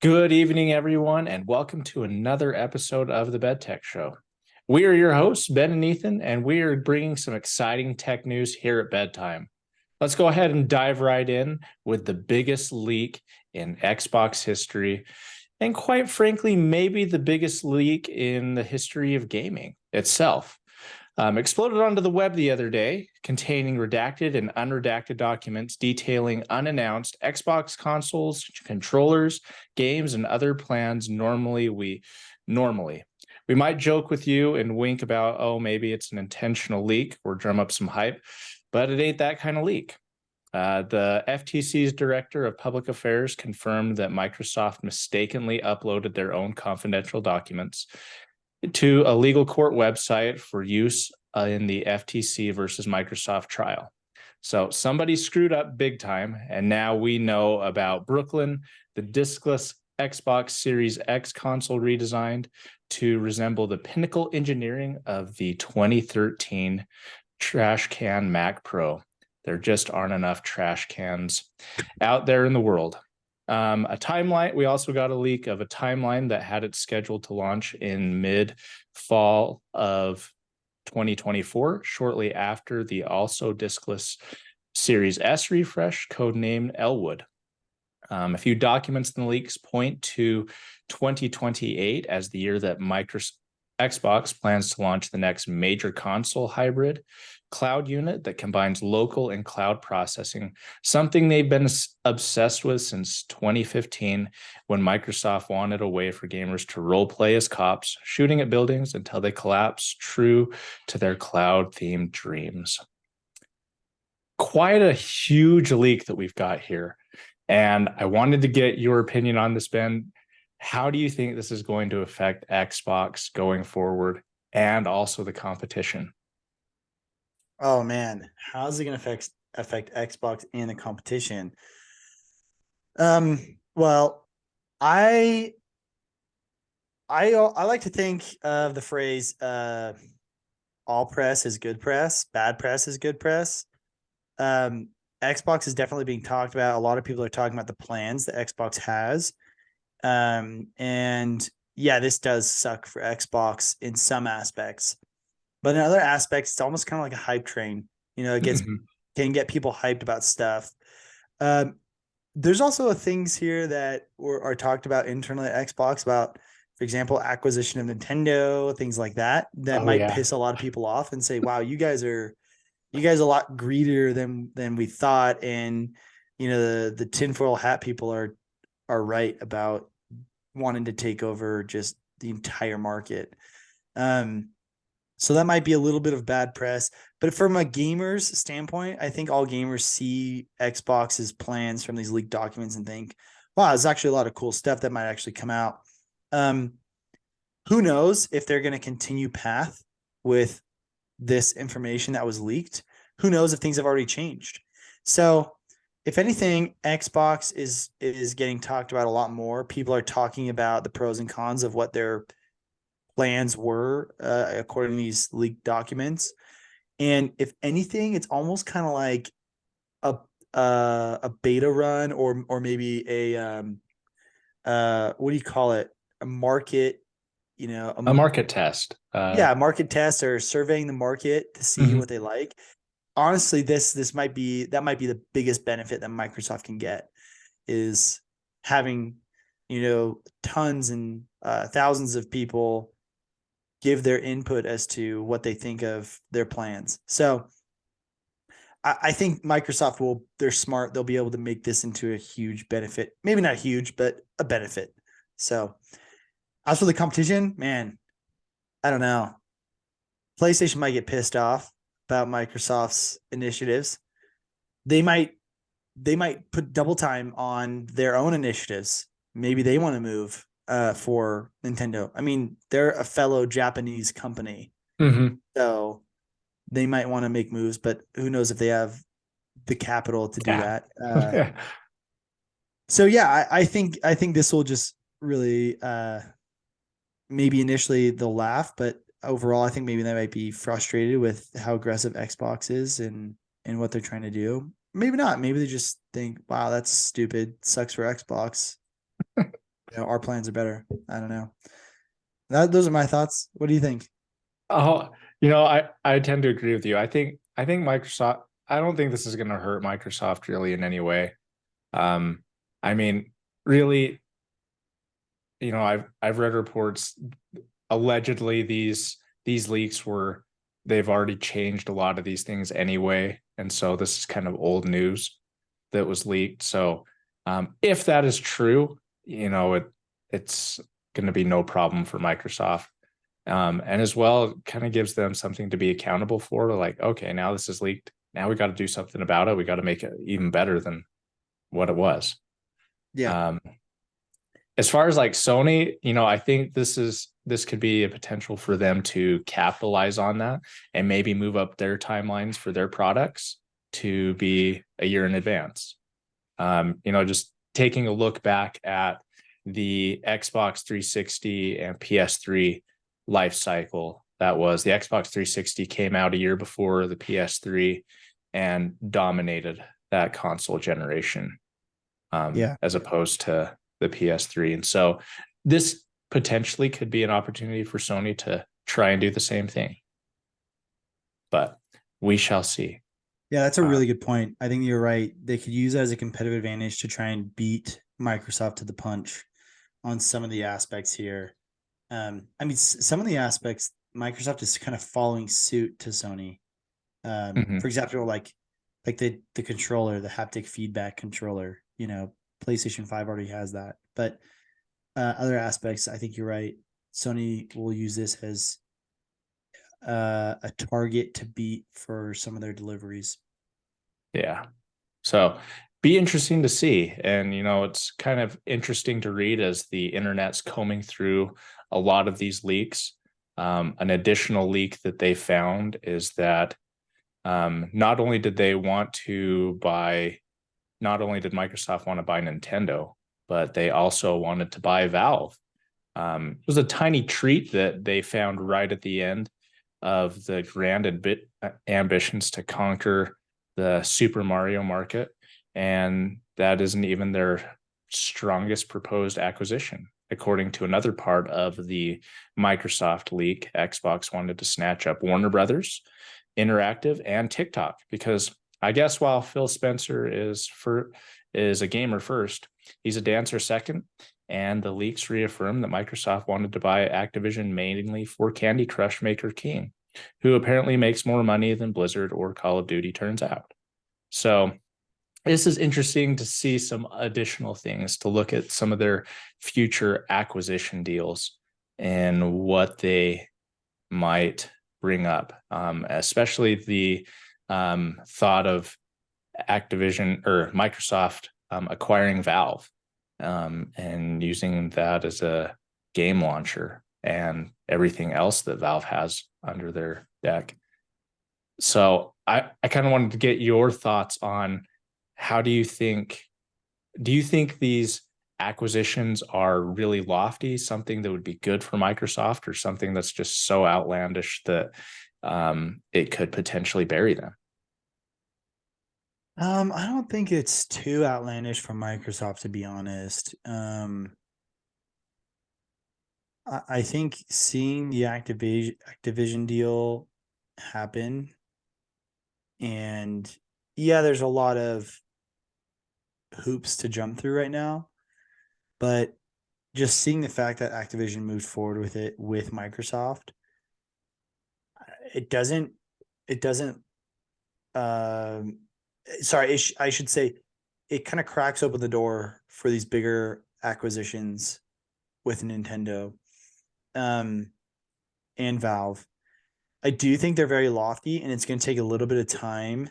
Good evening, everyone, and welcome to another episode of the Bed Tech Show. We are your hosts, Ben and Ethan, and we are bringing some exciting tech news here at bedtime. Let's go ahead and dive right in with the biggest leak in Xbox history, and quite frankly, maybe the biggest leak in the history of gaming itself. Exploded onto the web the other day, containing redacted and unredacted documents detailing unannounced Xbox consoles, controllers, games, and other plans. Normally, we might joke with you and wink about, oh, maybe it's an intentional leak or drum up some hype, but it ain't that kind of leak. The FTC's Director of Public Affairs confirmed that Microsoft mistakenly uploaded their own confidential documents to a legal court website for use in the FTC versus Microsoft trial. So somebody screwed up big time, and now we know about Brooklyn, the diskless Xbox Series X console redesigned to resemble the pinnacle engineering of the 2013 trash can Mac Pro. There just aren't enough trash cans out there in the world. A timeline. We also got a leak of a timeline that had it scheduled to launch in mid-fall of 2024, shortly after the also diskless Series S refresh, codenamed Elwood. A few documents in the leaks point to 2028 as the year that Xbox plans to launch the next major console hybrid cloud unit that combines local and cloud processing, something they've been obsessed with since 2015 when Microsoft wanted a way for gamers to role play as cops, shooting at buildings until they collapse, true to their cloud-themed dreams. Quite a huge leak that we've got here. And I wanted to get your opinion on this, Ben. How do you think this is going to affect Xbox going forward and also the competition? Oh man, how's it going to affect Xbox and the competition? Well, I like to think of the phrase all press is good press, bad press is good press. Xbox is definitely being talked about. A lot of people are talking about the plans that Xbox has. And yeah, this does suck for Xbox in some aspects. But in other aspects, it's almost kind of like a hype train. It can get people hyped about stuff. There's also things here that are talked about internally at Xbox about, for example, acquisition of Nintendo, things like that might piss a lot of people off and say, "Wow, you guys are a lot greedier than we thought." And the tinfoil hat people are right about wanting to take over just the entire market. So that might be a little bit of bad press, but from a gamer's standpoint, I think all gamers see Xbox's plans from these leaked documents and think, wow, there's actually a lot of cool stuff that might actually come out. Who knows if they're going to continue path with this information that was leaked? Who knows if things have already changed? So if anything, Xbox is getting talked about a lot more. People are talking about the pros and cons of what their plans were according to these leaked documents. And if anything, it's almost kind of like a beta run or maybe a what do you call it? A market, a market test. A market test or surveying the market to see what they like. Honestly, that might be the biggest benefit that Microsoft can get is having, tons and thousands of people give their input as to what they think of their plans. So I think Microsoft they're smart. They'll be able to make this into a huge benefit. Maybe not huge, but a benefit. So as for the competition, man, I don't know. PlayStation might get pissed off about Microsoft's initiatives. They might put double time on their own initiatives. Maybe they want to move for Nintendo. I mean, they're a fellow Japanese company, so they might want to make moves, but who knows if they have the capital to do that. So yeah, I think this will just really maybe initially they'll laugh, but overall, I think maybe they might be frustrated with how aggressive Xbox is and what they're trying to do. Maybe not. Maybe they just think, wow, that's stupid. Sucks for Xbox. our plans are better. I don't know. Those are my thoughts. What do you think? Oh, I tend to agree with you. I think Microsoft, I don't think this is going to hurt Microsoft really in any way. I mean, really, I've read reports allegedly these leaks they've already changed a lot of these things anyway, and so this is kind of old news that was leaked. So if that is true, it's going to be no problem for Microsoft. And as well, it kind of gives them something to be accountable for. Like, okay, now this is leaked. Now we got to do something about it. We got to make it even better than what it was. Yeah. As far as like Sony, I think this could be a potential for them to capitalize on that and maybe move up their timelines for their products to be a year in advance. Just taking a look back at the Xbox 360 and PS3 life cycle. That was the Xbox 360 came out a year before the PS3 and dominated that console generation, as opposed to the PS3. And so this potentially could be an opportunity for Sony to try and do the same thing. But we shall see. Yeah, that's a really good point. I think you're right. They could use that as a competitive advantage to try and beat Microsoft to the punch on some of the aspects here. Some of the aspects Microsoft is kind of following suit to Sony. For example, like the controller, the haptic feedback controller. PlayStation 5 already has that, but other aspects, I think you're right. Sony will use this as a target to beat for some of their deliveries. Yeah. So be interesting to see. And, it's kind of interesting to read as the internet's combing through a lot of these leaks. An additional leak that they found is that not only did Microsoft want to buy Nintendo, but they also wanted to buy Valve. It was a tiny treat that they found right at the end of the grand ambitions to conquer the Super Mario market. And that isn't even their strongest proposed acquisition. According to another part of the Microsoft leak, Xbox wanted to snatch up Warner Brothers, Interactive, and TikTok, because I guess while Phil Spencer is a gamer first, he's a dancer second. And the leaks reaffirm that Microsoft wanted to buy Activision mainly for Candy Crush maker King, who apparently makes more money than Blizzard or Call of Duty, turns out. So this is interesting to see some additional things, to look at some of their future acquisition deals and what they might bring up, especially the thought of Activision or Microsoft acquiring Valve and using that as a game launcher and everything else that Valve has under their deck. So I kind of wanted to get your thoughts on how do you think these acquisitions are really lofty, something that would be good for Microsoft, or something that's just so outlandish that it could potentially bury them? I don't think it's too outlandish for Microsoft, to be honest. I think seeing the Activision deal happen, and yeah, there's a lot of hoops to jump through right now, but just seeing the fact that Activision moved forward with it with Microsoft, it doesn't I should say it kind of cracks open the door for these bigger acquisitions with Nintendo and Valve. I do think they're very lofty, and it's going to take a little bit of time.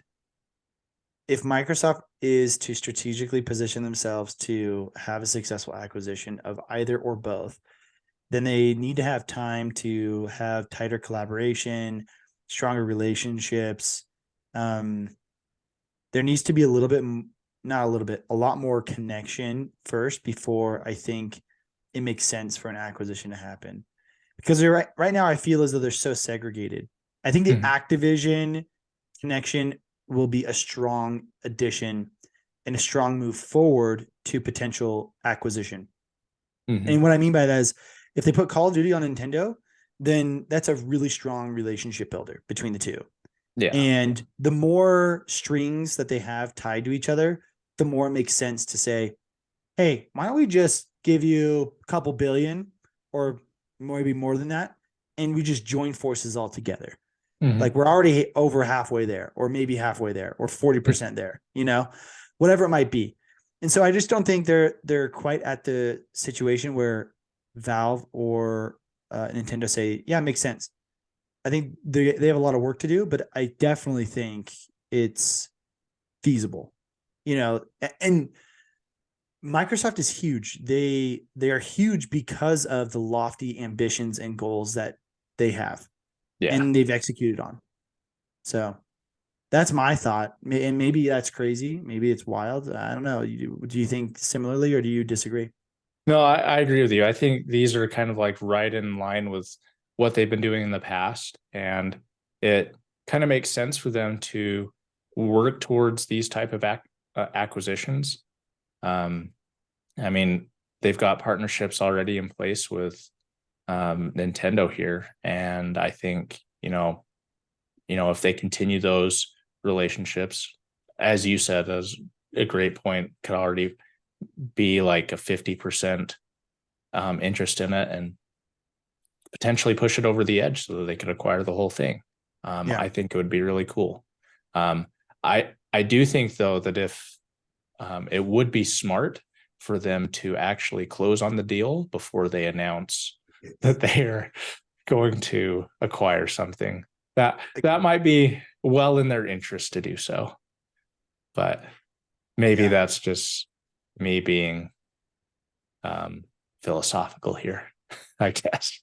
If Microsoft is to strategically position themselves to have a successful acquisition of either or both, then they need to have time to have tighter collaboration, stronger relationships. There needs to be a lot more connection first before I think it makes sense for an acquisition to happen. Because they're right now, I feel as though they're so segregated. I think the Activision connection will be a strong addition and a strong move forward to potential acquisition. Mhm. And what I mean by that is if they put Call of Duty on Nintendo, then that's a really strong relationship builder between the two. Yeah. And the more strings that they have tied to each other, the more it makes sense to say, hey, why don't we just give you a couple billion or maybe more than that? And we just join forces all together. Mhm. Like we're already over halfway there, or maybe halfway there, or 40% there, whatever it might be. And so I just don't think they're quite at the situation where Valve or Nintendo say, yeah, it makes sense. I think they have a lot of work to do, but I definitely think it's feasible. And Microsoft is huge. They are huge because of the lofty ambitions and goals that they have Yeah. and they've executed on. So that's my thought. And maybe that's crazy. Maybe it's wild. I don't know. Do you think similarly or do you disagree? No, I agree with you. I think these are kind of like right in line with what they've been doing in the past. And it kind of makes sense for them to work towards these type of acquisitions. Um, I mean, they've got partnerships already in place with Nintendo here. And I think, if they continue those relationships, as you said, as a great point, could already be like a 50% interest in it and potentially push it over the edge so that they could acquire the whole thing. Yeah. I think it would be really cool. Um, I do think though that if it would be smart for them to actually close on the deal before they announce that they are going to acquire something. That might be well in their interest to do so, but maybe Yeah. that's just me being um, philosophical here, I guess.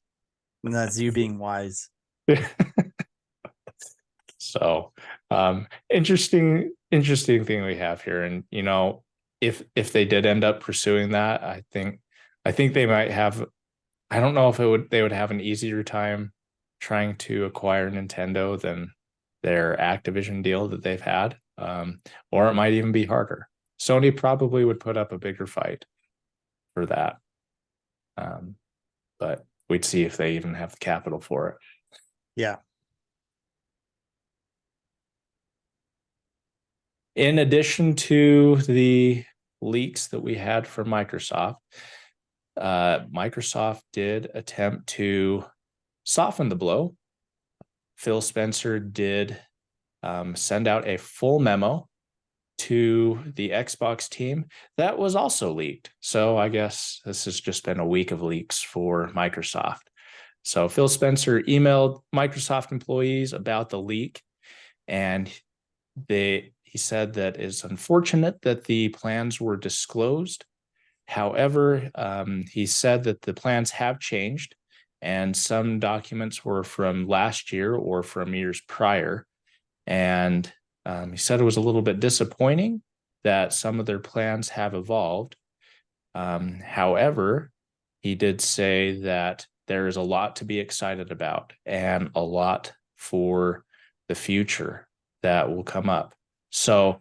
And that's you being wise. So interesting thing we have here. And if they did end up pursuing that, I think they might have, I don't know if they would have an easier time trying to acquire Nintendo than their Activision deal that they've had. Or it might even be harder. Sony probably would put up a bigger fight for that. Um, but we'd see if they even have the capital for it. Yeah. In addition to the leaks that we had from Microsoft, Microsoft did attempt to soften the blow. Phil Spencer did send out a full memo to the Xbox team that was also leaked. So I guess this has just been a week of leaks for Microsoft. So Phil Spencer emailed Microsoft employees about the leak, and he said that it's unfortunate that the plans were disclosed. However, he said that the plans have changed, and some documents were from last year or from years prior. And he said it was a little bit disappointing that some of their plans have evolved. However, he did say that there is a lot to be excited about and a lot for the future that will come up. So,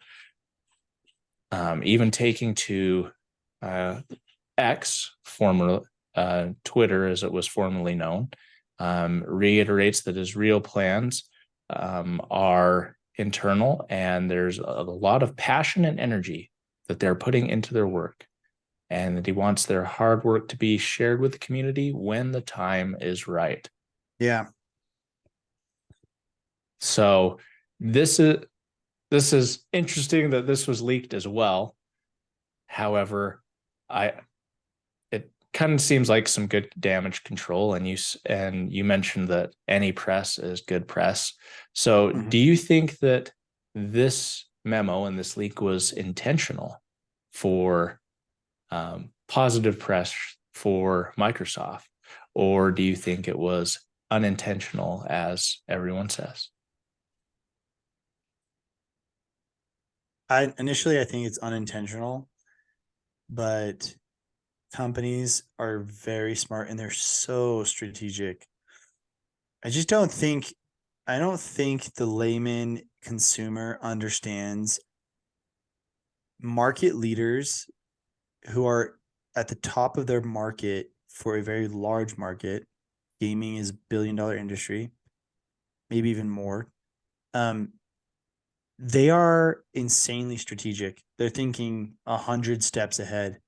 even taking to X, former Twitter as it was formerly known, reiterates that his real plans are internal and there's a lot of passion and energy that they're putting into their work, and that he wants their hard work to be shared with the community when the time is right. Yeah. So this is interesting that this was leaked as well. However, I it kind of seems like some good damage control, and you mentioned that any press is good press. So Mm-hmm. do you think that this memo and this leak was intentional for positive press for Microsoft, or do you think it was unintentional as everyone says? I think it's unintentional, but companies are very smart and they're so strategic. I don't think the layman consumer understands market leaders who are at the top of their market for a very large market. Gaming is $1 billion industry, maybe even more. They are insanely strategic. They're thinking 100 steps ahead.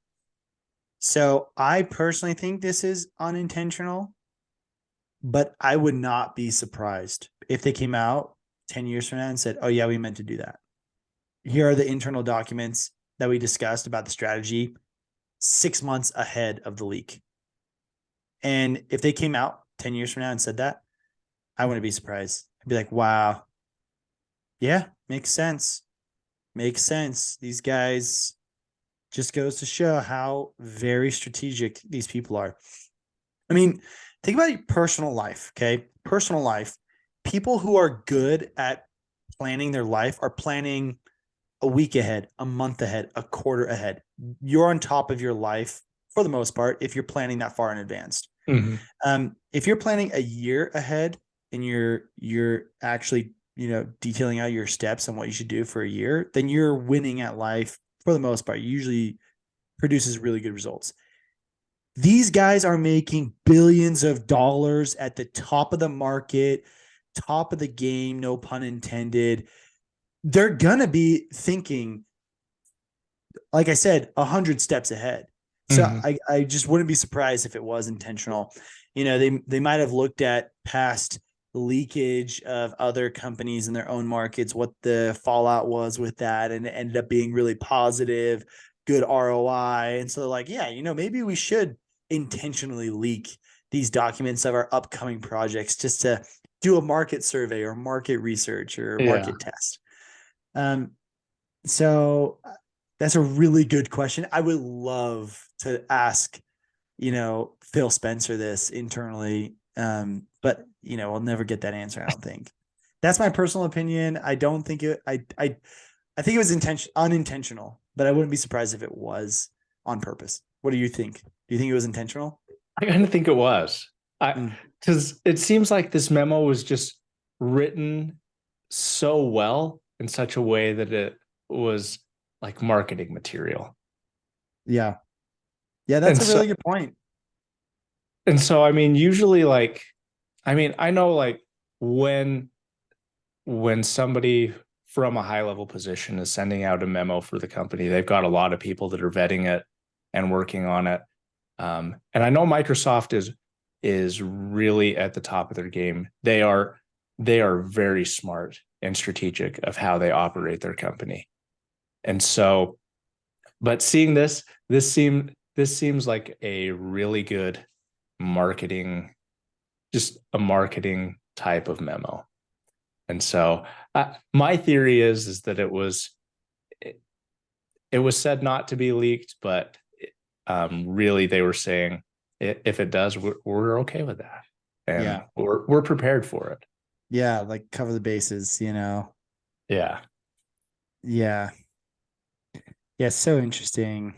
So I personally think this is unintentional, but I would not be surprised if they came out 10 years from now and said, oh, yeah, we meant to do that. Here are the internal documents that we discussed about the strategy 6 months ahead of the leak. And if they came out 10 years from now and said that, I wouldn't be surprised. I'd be like, wow. Yeah, makes sense. Makes sense. These guys just goes to show how very strategic these people are. I mean, think about your personal life, okay? Personal life. People who are good at planning their life are planning a week ahead, a month ahead, a quarter ahead. You're on top of your life for the most part if you're planning that far in advance. If you're planning a year ahead and you're actually detailing out your steps and what you should do for a year, then you're winning at life for the most part. Usually produces really good results. These guys are making billions of dollars at the top of the market, top of the game, no pun intended. They're gonna be thinking, like I said, 100 steps ahead. So I just wouldn't be surprised if it was intentional. They might have looked at past leakage of other companies in their own markets, what the fallout was with that, and it ended up being really positive, good ROI. And so they're like, yeah, maybe we should intentionally leak these documents of our upcoming projects just to do a market survey or market research or market test. So that's a really good question. I would love to ask, Phil Spencer this internally. But we'll never get that answer. I don't think. That's my personal opinion. I don't think it. I think it was unintentional, but I wouldn't be surprised if it was on purpose. What do you think? Do you think it was intentional? I kind of think it was. Because it seems like this memo was just written so well in such a way that it was like marketing material. Yeah. Yeah, that's a really good point. And so, I mean, usually I know like when somebody from a high level position is sending out a memo for the company, they've got a lot of people that are vetting it and working on it. And I know Microsoft is really at the top of their game. They are very smart and strategic of how they operate their company. And so, but seeing this seems like a really good marketing, just a marketing type of memo. And so my theory is that it was said not to be leaked, but really they were saying if it does, we're okay with that, and we're prepared for it. Yeah, like cover the bases, Yeah. Yeah. Yeah, so interesting.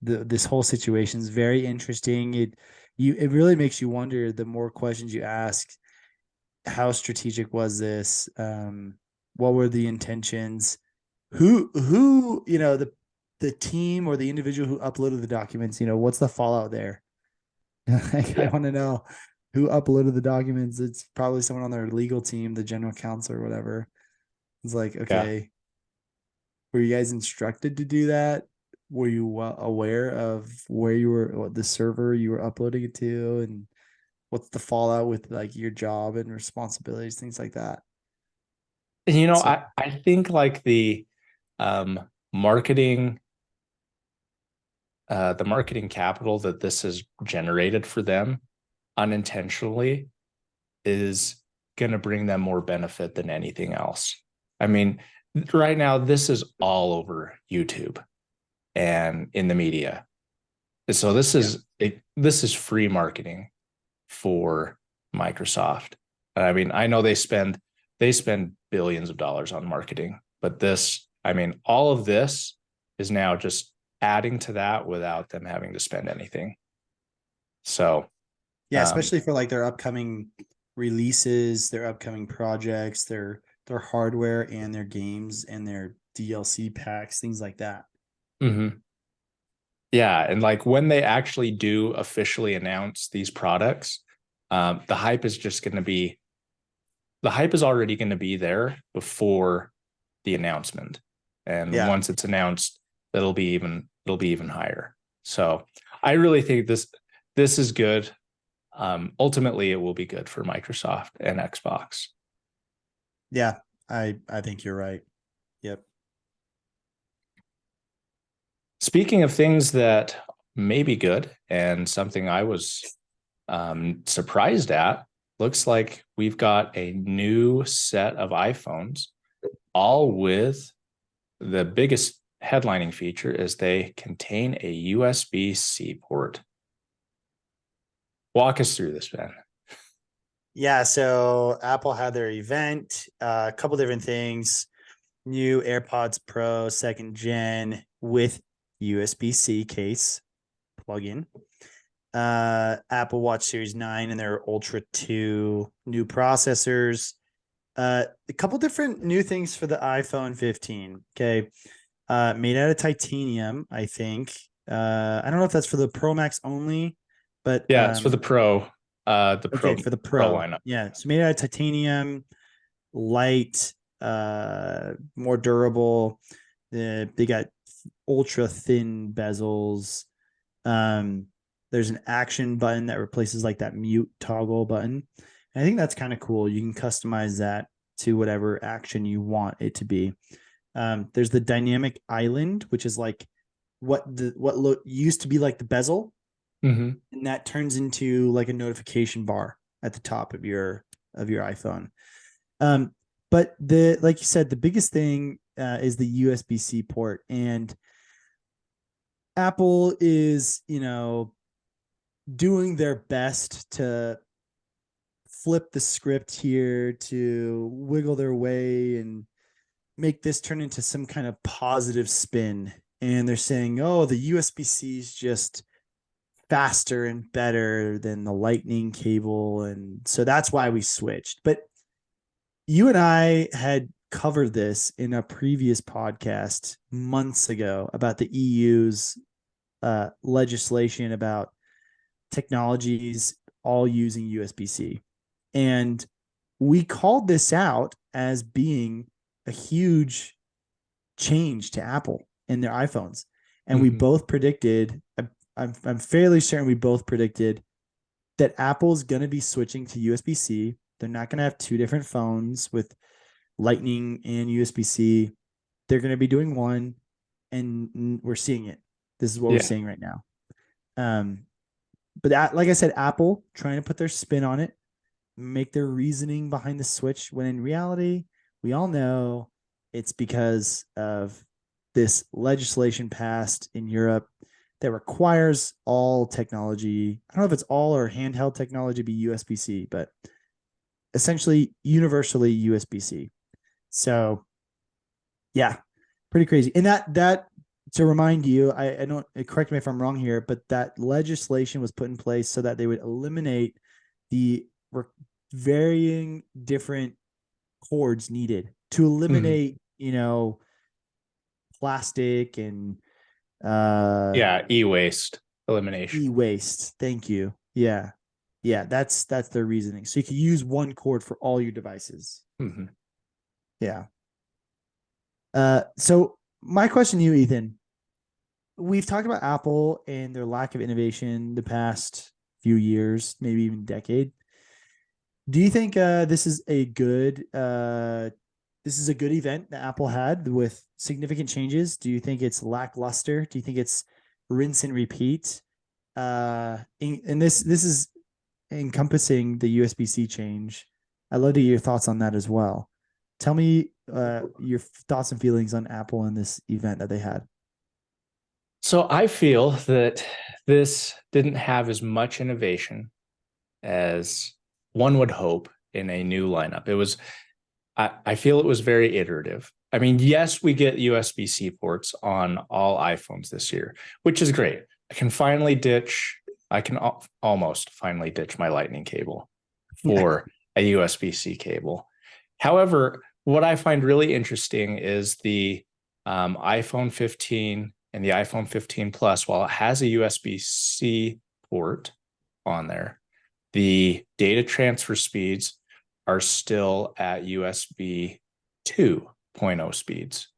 This whole situation is very interesting. It really makes you wonder the more questions you ask. How strategic was this? What were the intentions? Who the team or the individual who uploaded the documents, what's the fallout there? I want to know who uploaded the documents. It's probably someone on their legal team, the general counsel or whatever. It's like, okay, were you guys instructed to do that? Were you aware of where you were, what the server you were uploading it to, and what's the fallout with like your job and responsibilities, things like that? I think like the marketing capital that this has generated for them unintentionally is going to bring them more benefit than anything else. I mean, right now this is all over YouTube and in the media. So this is free marketing for Microsoft. I mean, I know they spend billions of dollars on marketing, but all of this is now just adding to that without them having to spend anything. So, yeah, especially for like their upcoming releases, their upcoming projects, their hardware and their games and their DLC packs, things like that. Yeah, and like when they actually do officially announce these products, the hype is just going to be the hype is already going to be there before the announcement. And Yeah. once it's announced, it'll be even higher. So I really think this is good. Ultimately, it will be good for Microsoft and Xbox. Yeah. I think you're right. Yep. Speaking of things that may be good and something I was surprised at, looks like we've got a new set of iPhones, all with the biggest headlining feature is they contain a USB-C port. Walk us through this, Ben. Yeah. So Apple had their event, a couple different things. New AirPods Pro 2nd gen with USB-C case plug-in. Apple Watch Series 9 and their Ultra 2 new processors. A couple different new things for the iPhone 15. Okay. Made out of titanium, I think. I don't know if that's for the Pro Max only, but Yeah, it's for the okay, Pro for the Pro Pro. lineup. Yeah. So made out of titanium, light, more durable. They got ultra thin bezels. Um, there's an action button that replaces like that mute toggle button. And I think that's kind of cool. You can customize that to whatever action you want it to be. There's the dynamic island, which is like what used to be like the bezel, Mm-hmm. and that turns into like a notification bar at the top of your iPhone. Um, but the like you said, the biggest thing is the USB-C port, and Apple is doing their best to flip the script here to wiggle their way and make this turn into some kind of positive spin. And they're saying, oh, the USB-C is just faster and better than the lightning cable. And so that's why we switched. But you and I had covered this in a previous podcast months ago about the EU's legislation about technologies all using USB-C. And we called this out as being a huge change to Apple and their iPhones. And we Mm-hmm. both predicted, I'm fairly certain we both predicted that Apple's going to be switching to USB-C. They're not going to have two different phones with Lightning and USB-C. They're going to be doing one, and we're seeing it. This is what we're Yeah. seeing right now. But that, like I said, Apple trying to put their spin on it, make their reasoning behind the switch, when in reality, we all know it's because of this legislation passed in Europe that requires all technology. I don't know if it's all or handheld technology be USB-C, but essentially universally USB-C. So yeah, pretty crazy. And that to remind you, I don't, correct me if I'm wrong here, but that legislation was put in place so that they would eliminate the varying different cords needed to Mm-hmm. eliminate, plastic and Yeah, e-waste elimination. e-waste. Thank you. Yeah. Yeah, that's their reasoning. So you can use one cord for all your devices. Mm-hmm. Yeah. So my question to you, Ethan, we've talked about Apple and their lack of innovation the past few years, maybe even decade. Do you think this is a good event that Apple had with significant changes? Do you think it's lackluster? Do you think it's rinse and repeat? And this is encompassing the USB-C change. I'd love to hear your thoughts on that as well. Tell me your thoughts and feelings on Apple and this event that they had. So I feel that this didn't have as much innovation as one would hope in a new lineup. I feel it was very iterative. I mean, yes, we get USB-C ports on all iPhones this year, which is great. I can almost finally ditch my lightning cable for a USB-C cable. However, what I find really interesting is the iPhone 15 and the iPhone 15 Plus, while it has a USB-C port on there, the data transfer speeds are still at USB 2.0 speeds.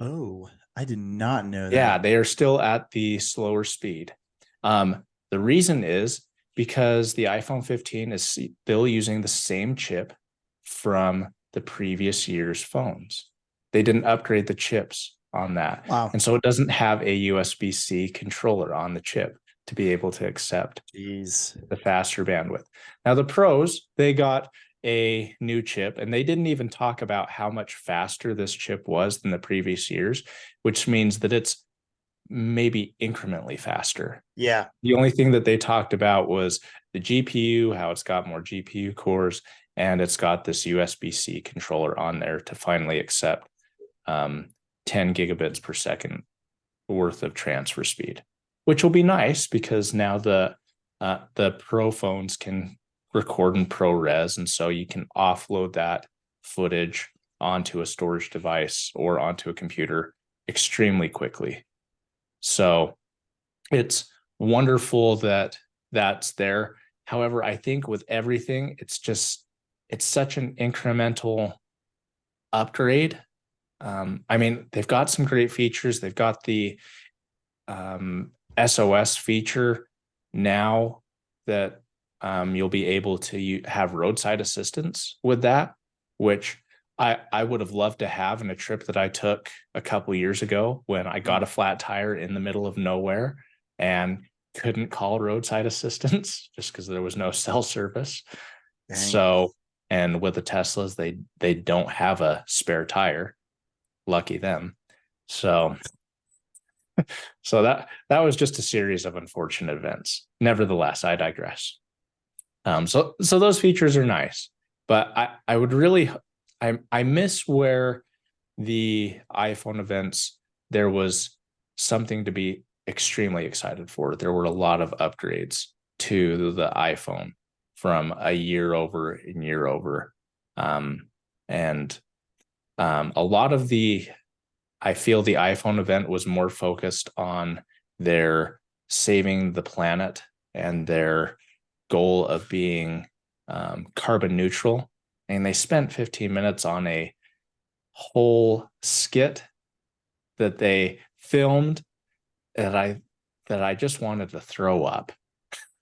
Oh, I did not know Yeah, that. they are still at the slower speed. The reason is because the iPhone 15 is still using the same chip from the previous year's phones. They didn't upgrade the chips on that. Wow. And so it doesn't have a USB-C controller on the chip to be able to accept Jeez. the faster bandwidth. Now, the pros, they got a new chip, and they didn't even talk about how much faster this chip was than the previous years, which means that it's maybe incrementally faster. Yeah. The only thing that they talked about was the GPU, how it's got more GPU cores, and it's got this USB-C controller on there to finally accept 10 gigabits per second worth of transfer speed, which will be nice because now the Pro phones can record in ProRes, and so you can offload that footage onto a storage device or onto a computer extremely quickly. So it's wonderful that that's there. However, I think with everything, it's such an incremental upgrade. I mean, they've got some great features. They've got the SOS feature now that you'll be able to have roadside assistance with that, which I would have loved to have in a trip that I took a couple years ago when I got a flat tire in the middle of nowhere and couldn't call roadside assistance just because there was no cell service. Dang. So, and with the Teslas, they don't have a spare tire. Lucky them. So that was just a series of unfortunate events. Nevertheless, I digress. So those features are nice, but I would really I miss where the iPhone events there was something to be extremely excited for. There were a lot of upgrades to the iPhone from a year over and year over, and a lot of I feel the iPhone event was more focused on their saving the planet and their goal of being carbon neutral. And they spent 15 minutes on a whole skit that they filmed that I just wanted to throw up.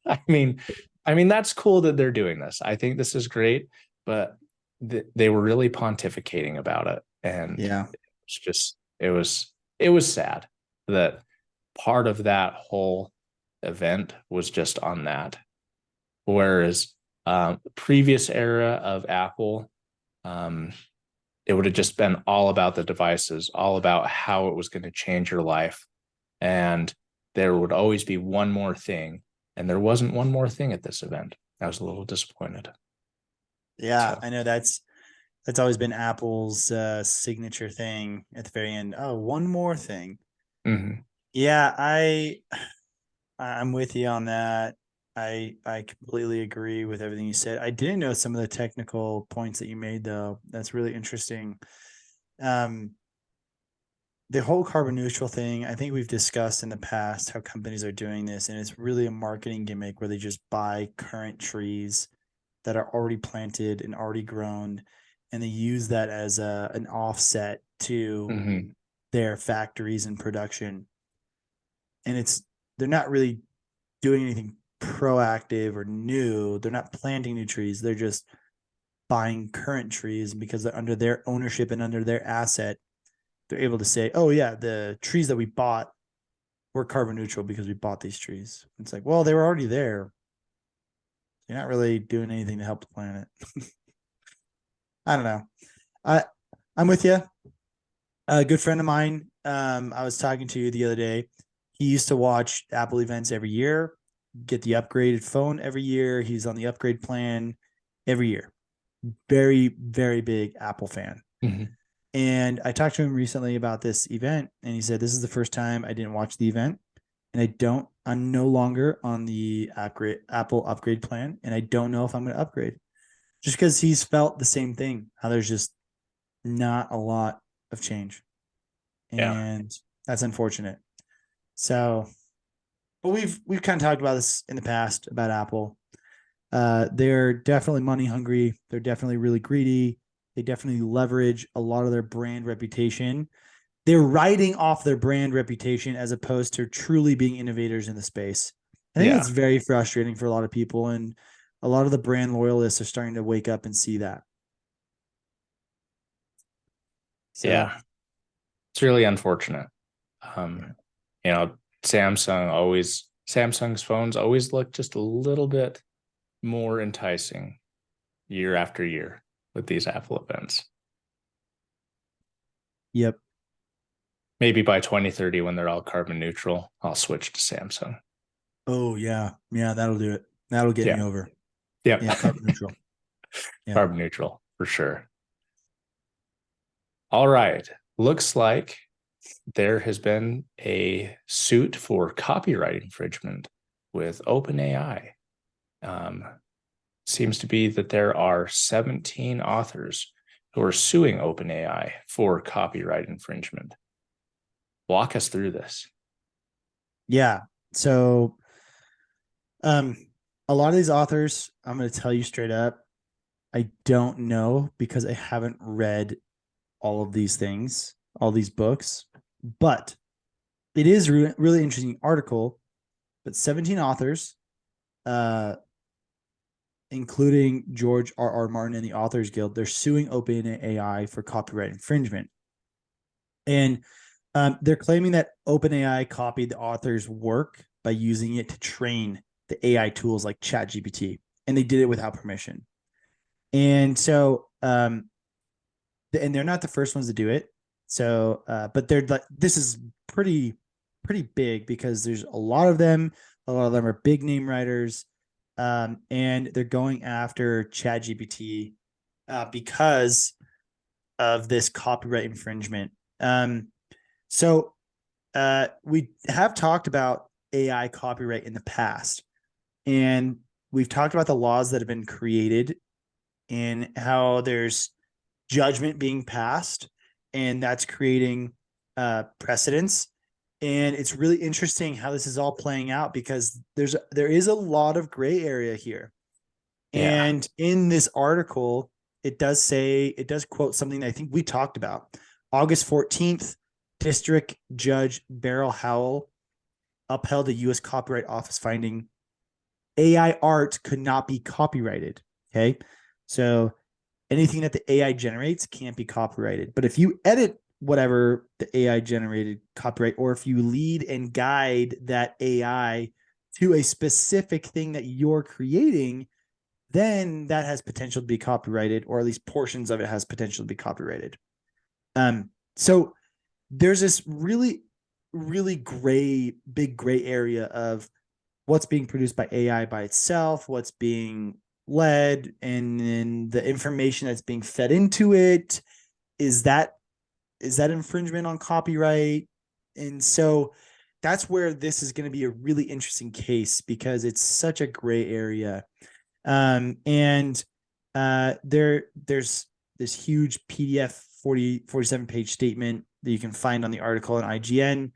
I mean, that's cool that they're doing this. I think this is great, but they were really pontificating about it, and Yeah. it's just it was sad that part of that whole event was just on that. Whereas previous era of Apple, it would have just been all about the devices, all about how it was going to change your life. And there would always be one more thing. And there wasn't one more thing at this event. I was a little disappointed. Yeah, So. I know that's always been Apple's signature thing at the very end. Oh, one more thing. Mm-hmm. Yeah, I'm with you on that. I completely agree with everything you said. I didn't know some of the technical points that you made though. That's really interesting. The whole carbon neutral thing, I think we've discussed in the past how companies are doing this, and it's really a marketing gimmick where they just buy current trees that are already planted and already grown, and they use that as an offset to Mm-hmm. their factories and production. And they're not really doing anything proactive or new. They're not planting new trees. They're just buying current trees because they're under their ownership and under their asset. They're able to say, oh yeah, the trees that we bought were carbon neutral because we bought these trees. It's like, well, they were already there. You're not really doing anything to help the planet. I don't know. I'm with you. A good friend of mine, I was talking to the other day. He used to watch Apple events every year, get the upgraded phone every year. He's on the upgrade plan every year. Very, very big Apple fan. Mm-hmm. And I talked to him recently about this event, and he said, this is the first time I didn't watch the event. And I'm no longer on the Apple upgrade plan, and I don't know if I'm going to upgrade. Just because he's felt the same thing, how there's just not a lot of change. Yeah. And That's unfortunate. So, but we've kind of talked about this in the past about Apple. They're definitely money hungry. They're definitely really greedy. They definitely leverage a lot of their brand reputation. They're riding off their brand reputation as opposed to truly being innovators in the space. I think it's very frustrating for a lot of people, and a lot of the brand loyalists are starting to wake up and see that. So, Yeah. It's really unfortunate. You know, Samsung's phones always look just a little bit more enticing year after year with these Apple events. yep. Maybe by 2030, when they're all carbon neutral, I'll switch to Samsung. Oh yeah, yeah, that'll do it. That'll get me Yeah. over. Yep. Yeah, carbon neutral. Yeah. Carbon neutral for sure. All right. Looks like there has been a suit for copyright infringement with OpenAI. Seems to be that there are 17 authors who are suing OpenAI for copyright infringement. Walk us through this. Yeah. So, a lot of these authors, I'm going to tell you straight up, I don't know because I haven't read all of these things, all these books, but it is really interesting article. But 17 authors, uh, including George R.R. Martin and the Authors Guild, they're suing OpenAI for copyright infringement. And they're claiming that OpenAI copied the author's work by using it to train the AI tools like ChatGPT, and they did it without permission. And so, and they're not the first ones to do it. So, but they're like, this is pretty big because there's a lot of them. A lot of them are big name writers, and they're going after ChatGPT because of this copyright infringement. So we have talked about AI copyright in the past, and we've talked about the laws that have been created and how there's judgment being passed, and that's creating precedents. And it's really interesting how this is all playing out because there is a lot of gray area here. Yeah. And in this article, it does quote something that I think we talked about. August 14th, District Judge Beryl Howell upheld a U.S. Copyright Office finding AI art could not be copyrighted. Okay. So anything that the AI generates can't be copyrighted. But if you edit whatever the AI generated copyright, or if you lead and guide that AI to a specific thing that you're creating, then that has potential to be copyrighted, or at least portions of it has potential to be copyrighted. So there's this really, really big gray area of what's being produced by AI by itself, what's being led, and then the information that's being fed into it. Is that infringement on copyright? And so that's where this is going to be a really interesting case because it's such a gray area. And there's this huge PDF 47 page statement that you can find on the article on IGN.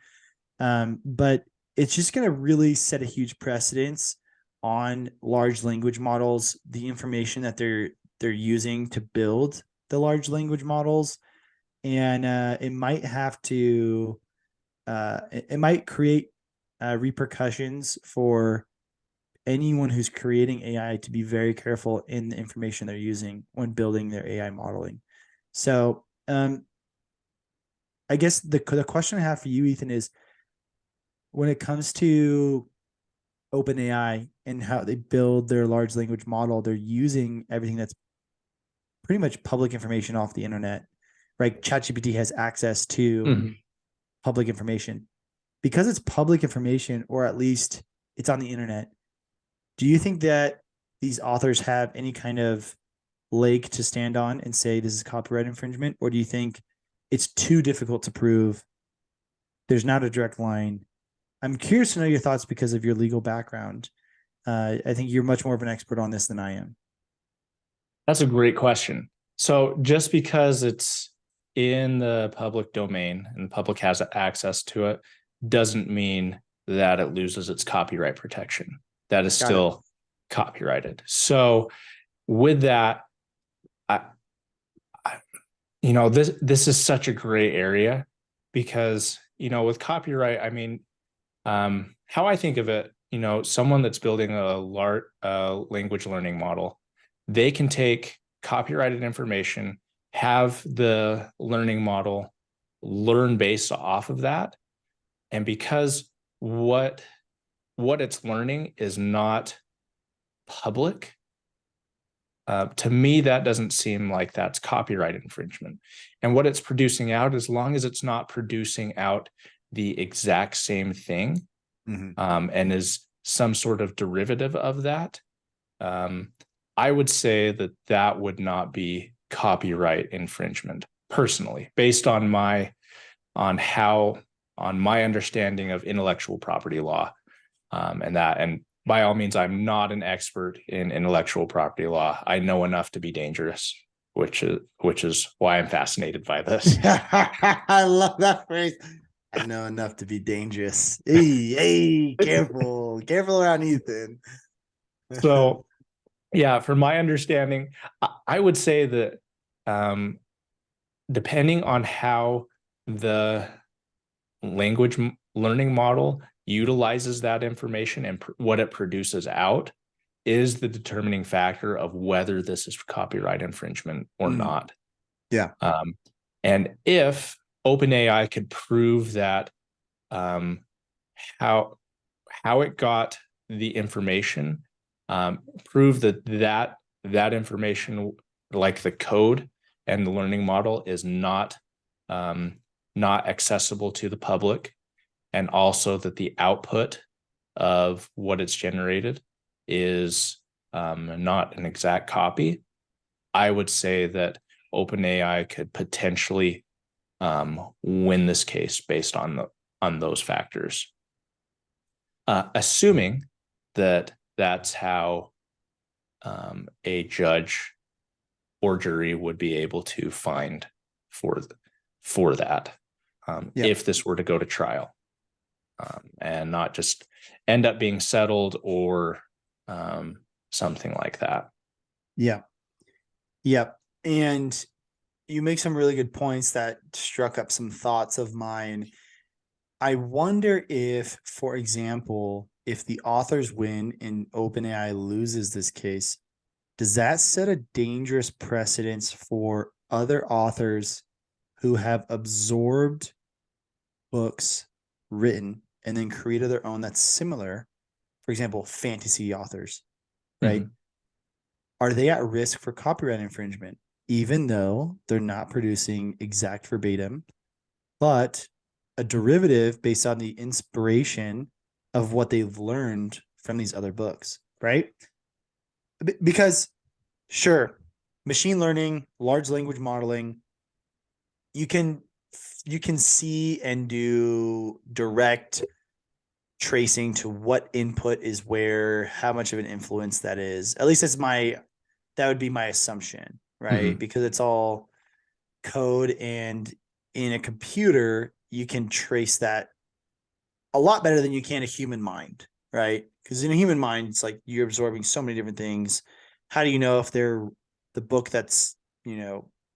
But it's just going to really set a huge precedence on large language models, the information that they're using to build the large language models. And it might have to, it might create repercussions for anyone who's creating AI to be very careful in the information they're using when building their AI modeling. So I guess the question I have for you, Ethan, is when it comes to OpenAI and how they build their large language model, they're using everything that's pretty much public information off the internet, right? ChatGPT has access to public information. Because it's public information, or at least it's on the internet, do you think that these authors have any kind of leg to stand on and say this is copyright infringement? Or do you think it's too difficult to prove? There's not a direct line. I'm curious to know your thoughts because of your legal background. I think you're much more of an expert on this than I am. That's a great question. So just because it's in the public domain and the public has access to it doesn't mean that it loses its copyright protection. That is still copyrighted. So with that, this is such a gray area because, with copyright, I mean, how I think of it, someone that's building a large language learning model, they can take copyrighted information, have the learning model learn based off of that. And because what it's learning is not public, to me, that doesn't seem like that's copyright infringement. And what it's producing out, as long as it's not producing out the exact same thing, and is some sort of derivative of that, I would say that would not be copyright infringement personally, based on my understanding of intellectual property law, and by all means, I'm not an expert in intellectual property law. I know enough to be dangerous, which is why I'm fascinated by this. I love that phrase. I know enough to be dangerous. Hey, careful around Ethan. So, yeah, from my understanding, I would say that depending on how the language learning model utilizes that information and what it produces out is the determining factor of whether this is copyright infringement or not. Yeah. And if OpenAI could prove that how it got the information, prove that information, like the code and the learning model, is not accessible to the public, and also that the output of what it's generated is not an exact copy, I would say that OpenAI could potentially win this case based on those factors, assuming that that's how a judge or jury would be able to find for that, if this were to go to trial, and not just end up being settled or something like that. Yeah. Yep. And you make some really good points that struck up some thoughts of mine. I wonder if, for example, if the authors win and OpenAI loses this case, does that set a dangerous precedence for other authors who have absorbed books written and then created their own that's similar? For example, fantasy authors, right? Are they at risk for copyright infringement, even though they're not producing exact verbatim, but a derivative based on the inspiration of what they've learned from these other books, right? Because sure, machine learning, large language modeling, you can see and do direct tracing to what input is where, how much of an influence that is. At least that would be my assumption, right? Because it's all code, and in a computer, you can trace that a lot better than you can a human mind, right? Because in a human mind, it's like you're absorbing so many different things. How do you know if they're the book that's,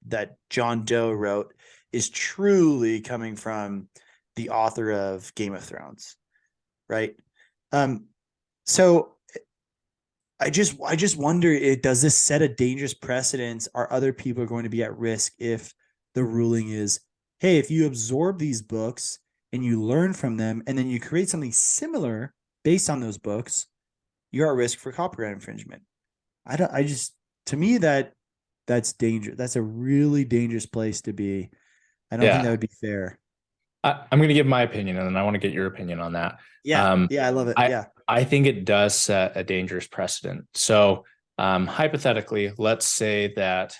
that John Doe wrote is truly coming from the author of Game of Thrones, right? So I just wonder, does this set a dangerous precedence? Are other people going to be at risk if the ruling is, hey, if you absorb these books and you learn from them and then you create something similar based on those books, you're at risk for copyright infringement? To me, that's dangerous. That's a really dangerous place to be. I don't think that would be fair. I'm going to give my opinion, and then I want to get your opinion on that. Yeah. I love it. I think it does set a dangerous precedent. So hypothetically, let's say that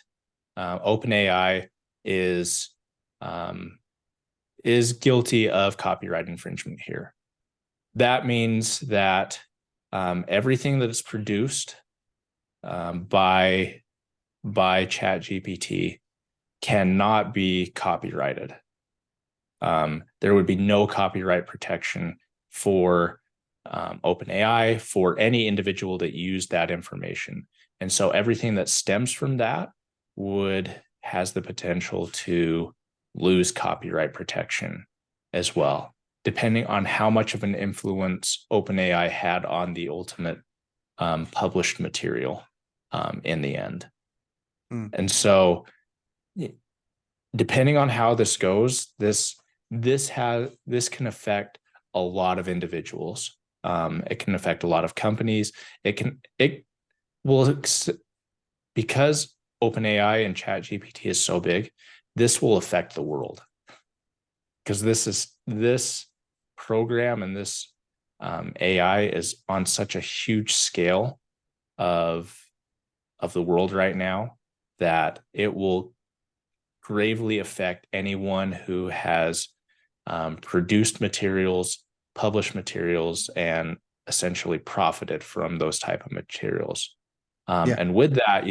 OpenAI is guilty of copyright infringement here. That means that everything that is produced by ChatGPT cannot be copyrighted. There would be no copyright protection for OpenAI, for any individual that used that information. And so everything that stems from that has the potential to lose copyright protection as well, depending on how much of an influence OpenAI had on the ultimate published material in the end. And so depending on how this goes, this can affect a lot of individuals. It can affect a lot of companies. It will, because OpenAI and ChatGPT is so big, this will affect the world, because this program and this AI is on such a huge scale of the world right now that it will gravely affect anyone who has produced materials, published materials, and essentially profited from those type of materials. And with that,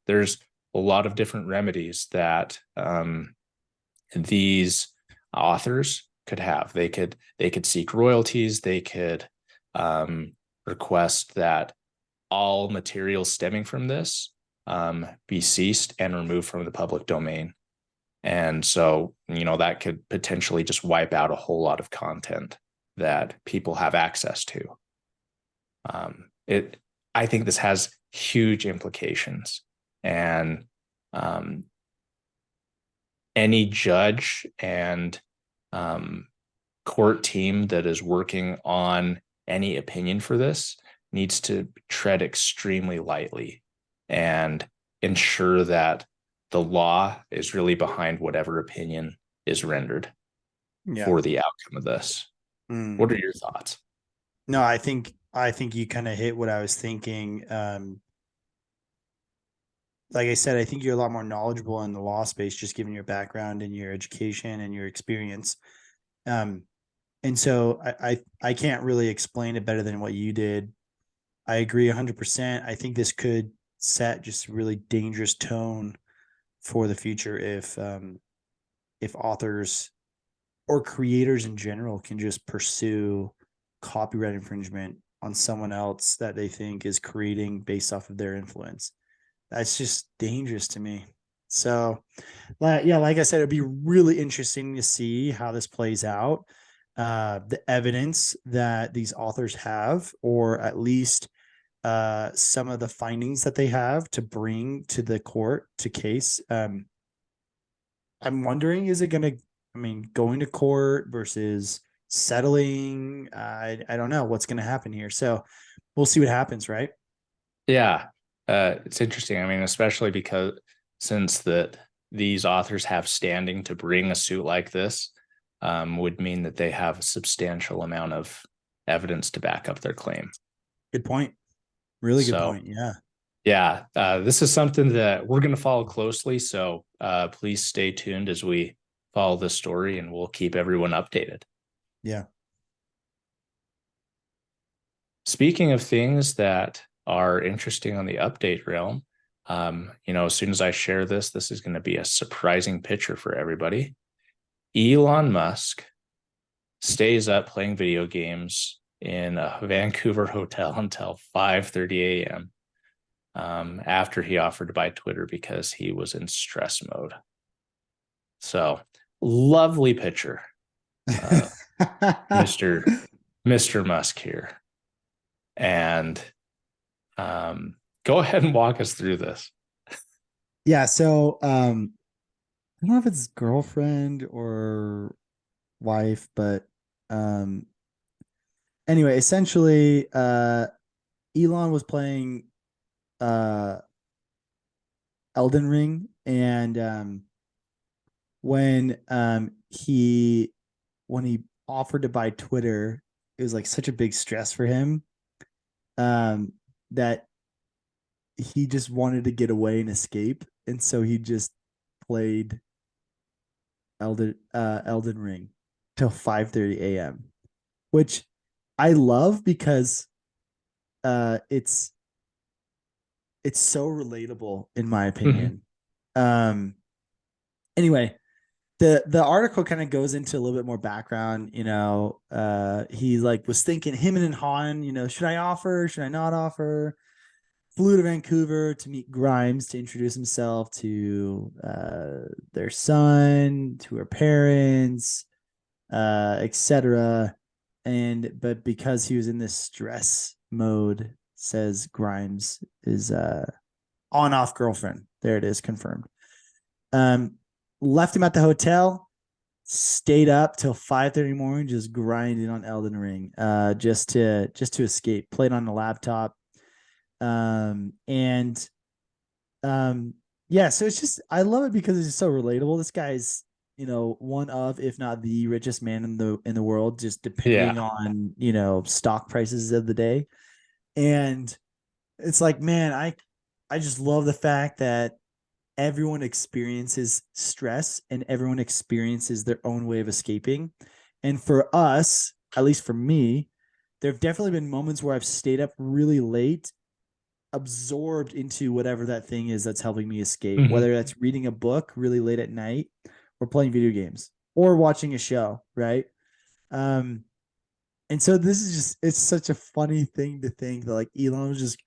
there's a lot of different remedies that these authors could have. They could seek royalties. They could request that all materials stemming from this be ceased and removed from the public domain. And so, that could potentially just wipe out a whole lot of content that people have access to. I think this has huge implications, and any judge and court team that is working on any opinion for this needs to tread extremely lightly and ensure that the law is really behind whatever opinion is rendered for the outcome of this. What are your thoughts? No, I think you kind of hit what I was thinking. Like I said, I think you're a lot more knowledgeable in the law space, just given your background and your education and your experience. And so I can't really explain it better than what you did. I agree 100%. I think this could set just a really dangerous tone for the future if authors or creators in general can just pursue copyright infringement on someone else that they think is creating based off of their influence. That's just dangerous to me. So, yeah, like I said, it'd be really interesting to see how this plays out. The evidence that these authors have, or at least some of the findings that they have to bring to the court to case. I'm wondering, is it going to, going to court versus settling? I don't know what's going to happen here. So we'll see what happens, right? Yeah. It's interesting. Especially because since these authors have standing to bring a suit like this, would mean that they have a substantial amount of evidence to back up their claim. Good point. Really good point. Yeah. Yeah. This is something that we're going to follow closely. So please stay tuned as we follow this story, and we'll keep everyone updated. Yeah. Speaking of things that are interesting on the update realm, as soon as I share this is going to be a surprising picture for everybody. Elon Musk stays up playing video games in a Vancouver hotel until 5:30 a.m. After he offered to buy Twitter because he was in stress mode. So lovely picture, Mr. Musk here. And go ahead and walk us through this. Yeah. So I don't know if it's girlfriend or wife, but anyway, essentially Elon was playing Elden Ring, and when he offered to buy Twitter, it was like such a big stress for him that he just wanted to get away and escape, and so he just played Elden Ring till 5:30 a.m., which I love because it's so relatable in my opinion. Anyway, the article kind of goes into a little bit more background. He like was thinking him and Han, should I offer? Should I not offer? Flew to Vancouver to meet Grimes to introduce himself to their son, to her parents, etc. But because he was in this stress mode, says Grimes, is on-off girlfriend. There it is, confirmed. Left him at the hotel, stayed up till 5:30 morning, just grinding on Elden Ring, just to escape. Played on the laptop, and yeah. So it's just I love it because it's just so relatable. This guy's one of, if not the richest man in the world, just depending on stock prices of the day, and it's like, man, I just love the fact that everyone experiences stress and everyone experiences their own way of escaping. And for us, at least for me, there have definitely been moments where I've stayed up really late, absorbed into whatever that thing is that's helping me escape, whether that's reading a book really late at night or playing video games or watching a show, right? And so this is just, it's such a funny thing to think that like Elon was just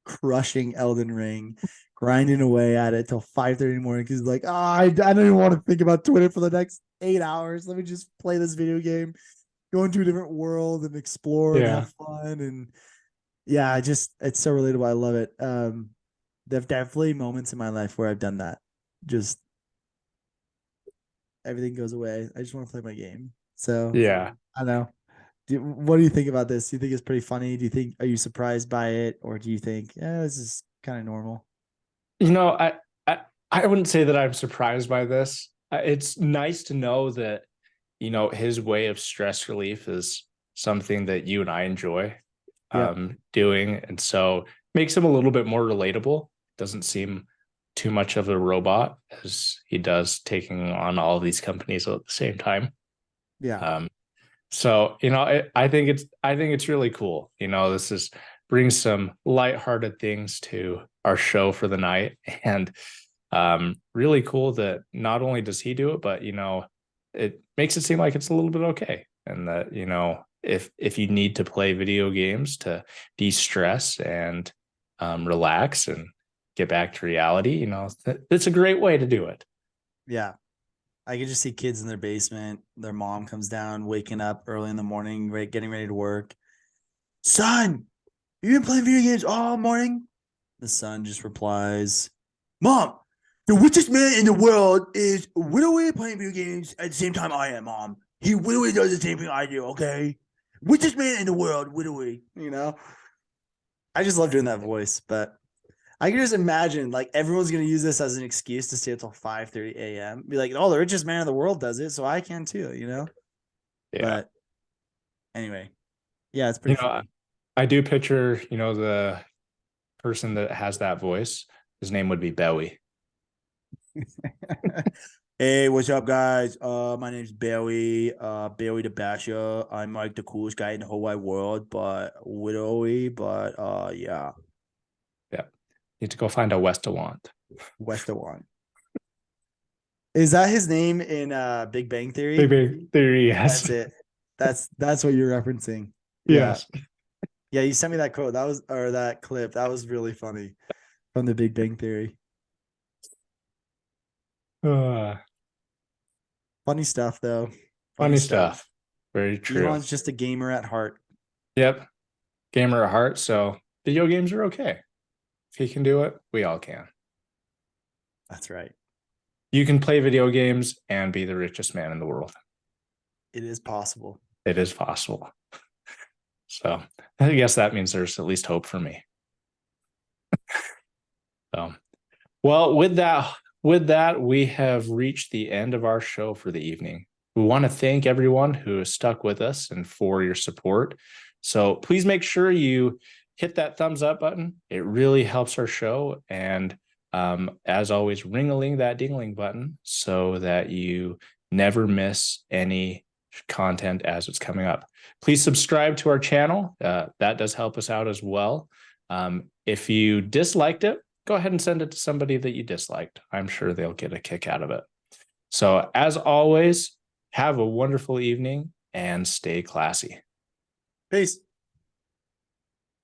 crushing Elden Ring, grinding away at it till 5:30 in the morning because like, I don't even want to think about Twitter for the next 8 hours. Let me just play this video game, go into a different world and explore and have fun. And yeah, it's so relatable. I love it. There's definitely moments in my life where I've done that. Just everything goes away. I just want to play my game. So Yeah. I don't know. What do you think about this? Do you think it's pretty funny? Are you surprised by it? Or do you think, this is kind of normal? I wouldn't say that I'm surprised by this. It's nice to know that, his way of stress relief is something that you and I enjoy doing. And so makes him a little bit more relatable. Doesn't seem too much of a robot as he does taking on all of these companies at the same time. Yeah. So, I think it's really cool. This brings some lighthearted things to our show for the night, and really cool that not only does he do it, but it makes it seem like it's a little bit okay, and that if you need to play video games to de-stress and relax and get back to reality, it's a great way to do it. Yeah. I can just see kids in their basement. Their mom comes down, waking up early in the morning, getting ready to work. Son, you been playing video games all morning? The son just replies, Mom, the richest man in the world is literally playing video games at the same time I am, Mom. He literally does the same thing I do, okay? Richest man in the world, literally, I just love doing that voice, but I can just imagine like everyone's gonna use this as an excuse to stay until 5:30 a.m. Be like, oh, the richest man in the world does it, so I can too, Yeah. But anyway, yeah, it's pretty funny. I do picture, the person that has that voice. His name would be Bowie. Hey, what's up, guys? My name's Bowie. Bowie the Basher. I'm like the coolest guy in the whole wide world, but widowy. But yeah. Yeah, need to go find a Westalont. Westawan. Is that his name in Big Bang Theory? Big Bang Theory, yes. That's it. That's what you're referencing. Yes. Yeah, you sent me that quote. That clip. That was really funny from the Big Bang Theory. Funny stuff, though. Funny stuff. Very true. Elon's just a gamer at heart. Yep. Gamer at heart. So video games are okay. If he can do it, we all can. That's right. You can play video games and be the richest man in the world. It is possible. It is possible. So I guess that means there's at least hope for me. So, well, with that, we have reached the end of our show for the evening. We want to thank everyone who has stuck with us and for your support. So please make sure you hit that thumbs up button. It really helps our show. And as always, ring-a-ling that ding-a-ling button so that you never miss any content as it's coming up. Please subscribe to our channel. That does help us out as well. If you disliked it, go ahead and send it to somebody that you disliked. I'm sure they'll get a kick out of it. So, as always, have a wonderful evening and stay classy. Peace.